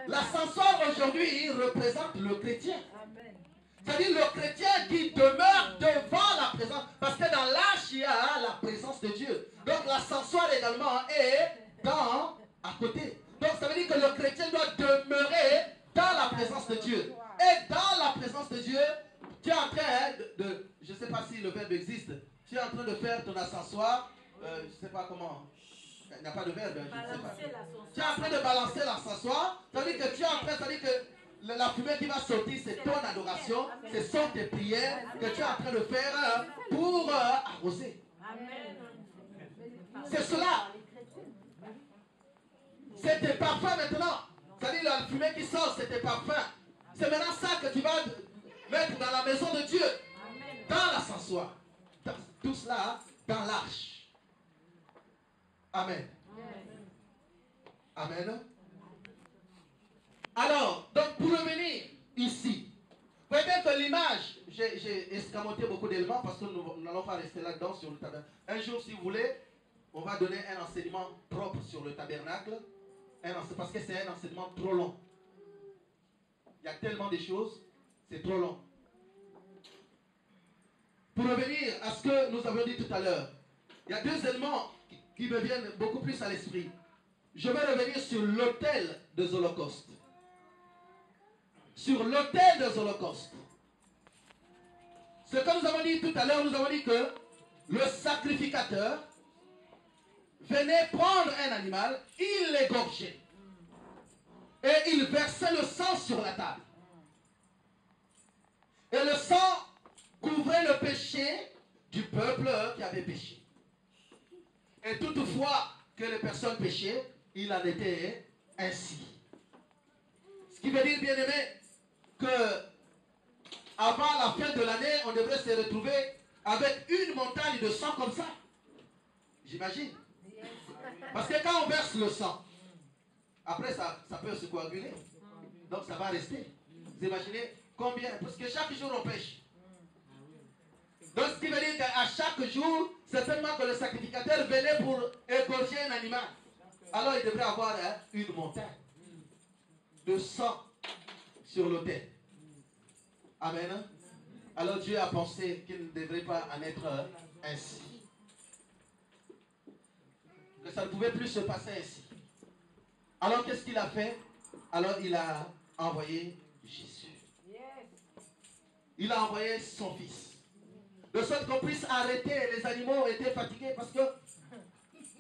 L'ascensoir aujourd'hui représente le chrétien. C'est-à-dire le chrétien qui demeure devant la présence. Parce que dans l'arche, il y a la présence de Dieu. Donc l'ascensoir également est à côté. Donc ça veut dire que le chrétien doit demeurer dans la présence de Dieu. Et dans la présence de Dieu, tu es en train je ne sais pas si le verbe existe, tu es en train de faire ton ascensoir, je ne sais pas comment, il n'y a pas de verbe, je ne sais pas. Tu es en train de balancer l'ascensoir, ça veut dire que tu es en train, ça veut dire que la fumée qui va sortir, c'est ton adoration, ce sont tes prières que tu es en train de faire pour arroser. C'est cela. C'est tes parfums maintenant. C'est-à-dire la fumée qui sort, c'est tes parfums. C'est maintenant ça que tu vas mettre dans la maison de Dieu. Dans l'ascensoir. Tout cela dans l'arche. Amen. Amen. Alors, donc pour revenir ici, vous voyez bien que l'image, j'ai escamoté beaucoup d'éléments parce que nous n'allons pas rester là-dedans sur le tabernacle. Un jour, si vous voulez, on va donner un enseignement propre sur le tabernacle. Parce que c'est un enseignement trop long. Il y a tellement de choses, c'est trop long. Pour revenir à ce que nous avions dit tout à l'heure, il y a deux éléments qui me viennent beaucoup plus à l'esprit. Je vais revenir sur l'autel des holocaustes. Sur l'autel des holocaustes. Ce que nous avons dit tout à l'heure, nous avons dit que le sacrificateur venait prendre un animal, il l'égorgeait. Et il versait le sang sur la table. Et le sang couvrait le péché du peuple qui avait péché. Et toutefois que les personnes péchaient, il en était ainsi. Ce qui veut dire, bien aimé, que avant la fin de l'année, on devrait se retrouver avec une montagne de sang comme ça. J'imagine. Parce que quand on verse le sang, après ça peut se coaguler. Donc ça va rester. Vous imaginez combien? Parce que chaque jour on pêche. Donc ce qui veut dire qu'à chaque jour, certainement que le sacrificateur venait pour égorger un animal. Alors il devrait avoir une montagne de sang sur l'autel. Amen. Alors Dieu a pensé qu'il ne devrait pas en être ainsi. Que ça ne pouvait plus se passer ainsi. Alors qu'est-ce qu'il a fait? Alors il a envoyé Jésus. Il a envoyé son fils. De sorte qu'on puisse arrêter. Les animaux étaient fatigués parce que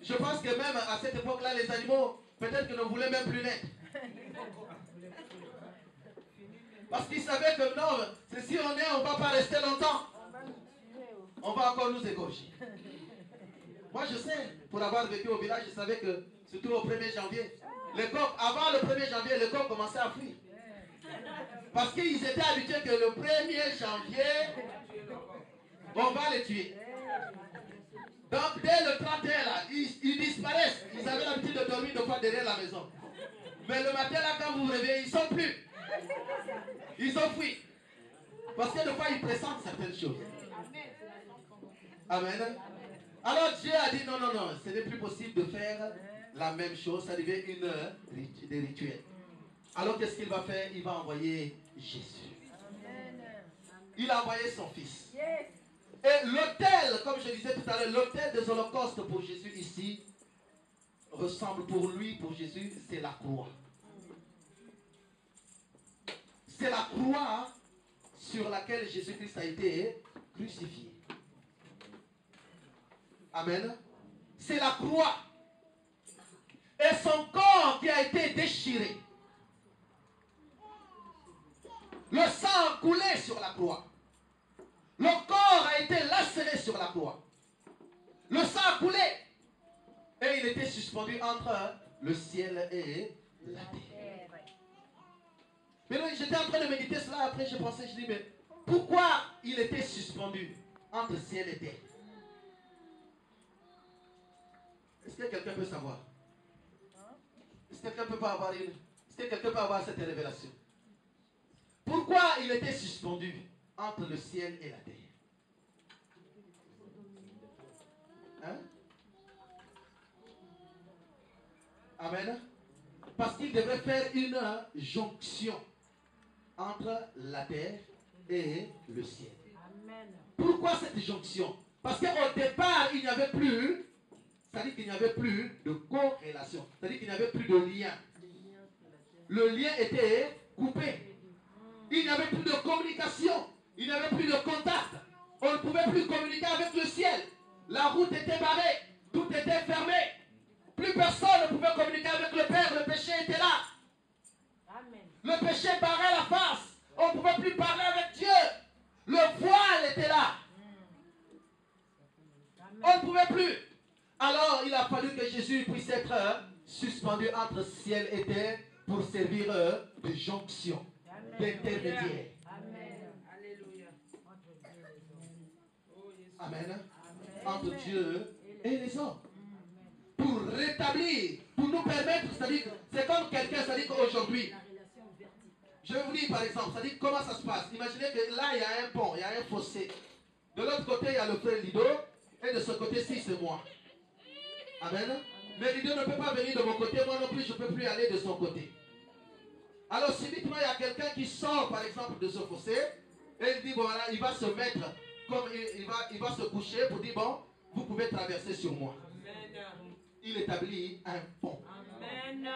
je pense que même à cette époque-là, les animaux peut-être que ne voulaient même plus naître. Parce qu'ils savaient que non, si on est, on ne va pas rester longtemps. On va encore nous égorger. Moi je sais, pour avoir vécu au village, je savais que surtout au 1er janvier, les coqs, avant le 1er janvier, les coqs commençaient à fuir. Parce qu'ils étaient habitués que le 1er janvier, on va les tuer. Donc dès le 31 là, ils disparaissent. Ils avaient l'habitude de dormir deux fois derrière la maison. Mais le matin là, quand vous vous réveillez, ils ne sont plus. Ils ont fui. Parce que des fois, ils pressentent certaines choses. Amen. Alors Dieu a dit non, non, non, ce n'est plus possible de faire la même chose. Ça devient des rituels. Alors qu'est-ce qu'il va faire? Il va envoyer Jésus. Il a envoyé son fils. Et l'autel, comme je disais tout à l'heure, l'autel des holocaustes pour Jésus ici ressemble pour lui, pour Jésus, c'est la croix. C'est la croix sur laquelle Jésus-Christ a été crucifié. Amen. C'est la croix. Et son corps qui a été déchiré. Le sang a coulé sur la croix. Le corps a été lacéré sur la croix. Le sang a coulé. Et il était suspendu entre le ciel et la terre. Mais j'étais en train de méditer cela. Après je pensais, je dis, mais pourquoi il était suspendu entre ciel et terre? Est-ce que quelqu'un peut savoir? Est-ce que quelqu'un peut pas avoir est-ce que quelqu'un peut avoir cette révélation? Pourquoi il était suspendu entre le ciel et la terre? Hein? Amen. Parce qu'il devrait faire une jonction entre la terre et le ciel. Amen. Pourquoi cette jonction? Parce qu'au départ, il n'y avait plus, c'est-à-dire qu'il n'y avait plus de corrélation, c'est-à-dire qu'il n'y avait plus de lien. Le lien était coupé. Il n'y avait plus de communication. Il n'y avait plus de contact. On ne pouvait plus communiquer avec le ciel. La route était barrée. Tout était fermé. Plus personne ne pouvait communiquer avec le Père. Le péché était là. Amen. Le péché barrait la face. On ne pouvait plus parler avec Dieu. Le voile était là. On ne pouvait plus. Alors, il a fallu que Jésus puisse être suspendu entre ciel et terre pour servir de jonction, d'intermédiaire. Amen. Alléluia. Amen. Entre Dieu et les hommes. Pour rétablir, pour nous permettre, c'est-à-dire, c'est comme quelqu'un, c'est-à-dire qu'aujourd'hui, je vais vous dire par exemple, c'est-à-dire comment ça se passe. Imaginez que là, il y a un pont, il y a un fossé. De l'autre côté, il y a le frère Lido, et de ce côté-ci, c'est moi. Amen. Mais Lido ne peut pas venir de mon côté, moi non plus, je ne peux plus aller de son côté. Alors, subitement, il y a quelqu'un qui sort, par exemple, de ce fossé, et il dit, voilà, il va se mettre, comme il va se coucher pour dire, bon, vous pouvez traverser sur moi. Amen. Il établit un pont. Amen.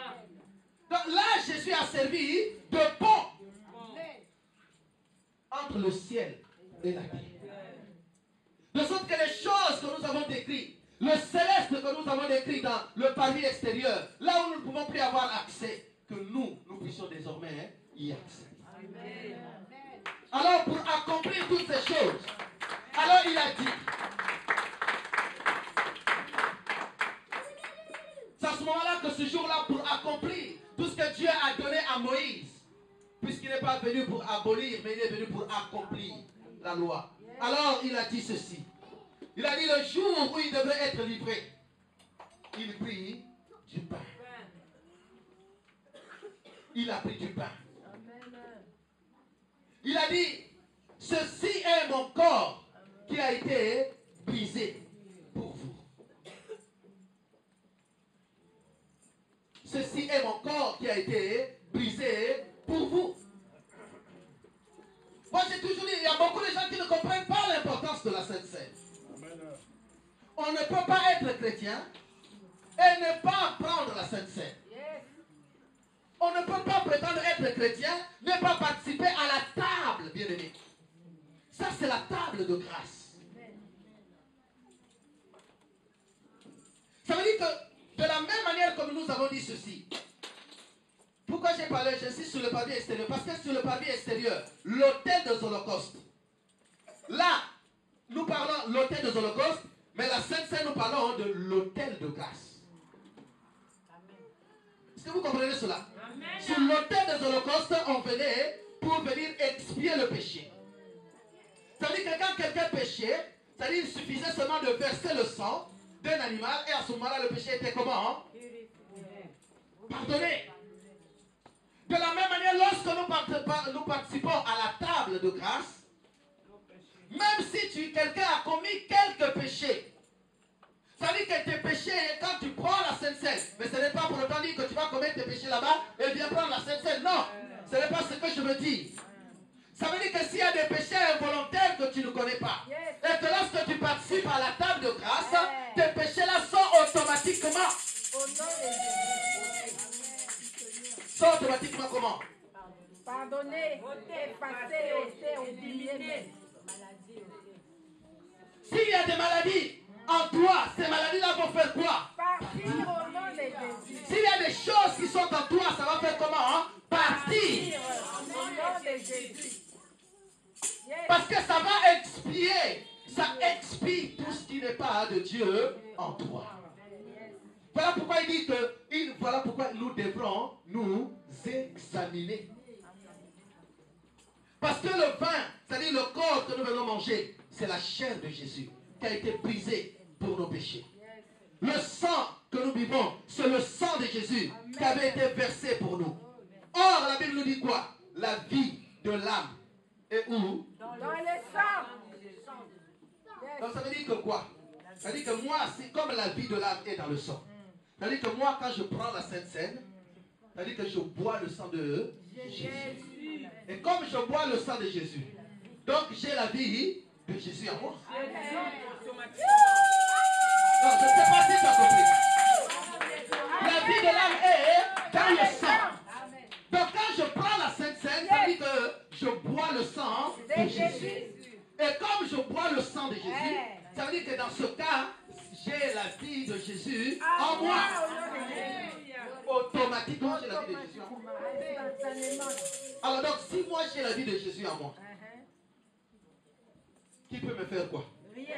Donc là, Jésus a servi de pont entre le ciel et la terre. De sorte que les choses que nous avons décrites, le céleste que nous avons décrit dans le parvis extérieur, là où nous ne pouvons plus avoir accès, que nous puissions désormais y accéder. Amen. Alors pour accomplir toutes ces choses, alors il a dit, c'est à ce moment-là que ce jour-là, pour accomplir tout ce que Dieu a donné à Moïse, puisqu'il n'est pas venu pour abolir, mais il est venu pour accomplir la loi. Alors il a dit ceci. Il a dit le jour où il devrait être livré, il prit du pain. Il a pris du pain. Il a dit, ceci est mon corps qui a été brisé pour vous. Ceci est mon corps qui a été brisé pour vous. Moi j'ai toujours dit, il y a beaucoup de gens qui ne comprennent pas l'importance de la Sainte Seine. On ne peut pas être chrétien et ne pas prendre la Sainte Seine. On ne peut pas prétendre être chrétien, ne pas participer à la table, bien-aimé. Ça, c'est la table de grâce. Ça veut dire que, de la même manière comme nous avons dit ceci, pourquoi j'ai parlé, j'insiste sur le parvis extérieur, parce que sur le parvis extérieur, l'autel des holocaustes, là, nous parlons de l'autel des holocaustes, mais la Sainte Seine, nous parlons de l'autel de grâce. Est-ce que vous comprenez cela? Amen. Sur l'autel des holocaustes, on venait pour venir expier le péché. C'est-à-dire que quand quelqu'un péchait, c'est-à-dire qu'il suffisait seulement de verser le sang d'un animal, et à ce moment-là, le péché était comment? Pardonné. De la même manière, lorsque nous participons à la table de grâce, même si quelqu'un a commis quelques péchés, ça veut dire que tes péchés, quand tu prends la Sainte Seine, mais ce n'est pas pour autant dire que tu vas commettre tes péchés là-bas et viens prendre la Sainte Seine. Non, ce n'est pas ce que je veux dire. Ça veut dire que s'il y a des péchés involontaires que tu ne connais pas, et que lorsque tu participes à la table de grâce, tes péchés-là sont automatiquement. Sont automatiquement comment? Pardonner, effacer, ôter, oublier. S'il y a des maladies en toi, ces maladies-là vont faire quoi? Partir au nom de Jésus. S'il y a des choses qui sont en toi, ça va faire comment? Hein? Partir. Au nom de Jésus. Parce que ça va expier. Ça expie tout ce qui n'est pas de Dieu en toi. Voilà pourquoi il dit que, voilà pourquoi nous devrons nous examiner. Parce que le vin, c'est-à-dire le corps que nous venons manger, c'est la chair de Jésus qui a été brisée pour nos péchés. Le sang que nous buvons, c'est le sang de Jésus qui avait été versé pour nous. Or, la Bible nous dit quoi? La vie de l'âme est où? Dans le sang. Donc ça veut dire que quoi? Ça veut dire que moi, c'est comme la vie de l'âme est dans le sang. Ça veut dire que moi, quand je prends la Sainte Seine, C'est-à-dire que je bois le sang de Jésus. Jésus. Et comme je bois le sang de Jésus, donc j'ai la vie de Jésus en moi. Non, je ne sais pas si tu as compris. La vie de l'âme est dans le sang. Donc quand je prends la Sainte Seine, ça veut dire que je bois le sang de Jésus. Et comme je bois le sang de Jésus, ça veut dire que dans ce cas, j'ai la vie de Jésus en moi. Automatiquement, j'ai la vie de Jésus en moi. Alors donc, si moi j'ai la vie de Jésus en moi, qui peut me faire quoi? Rien.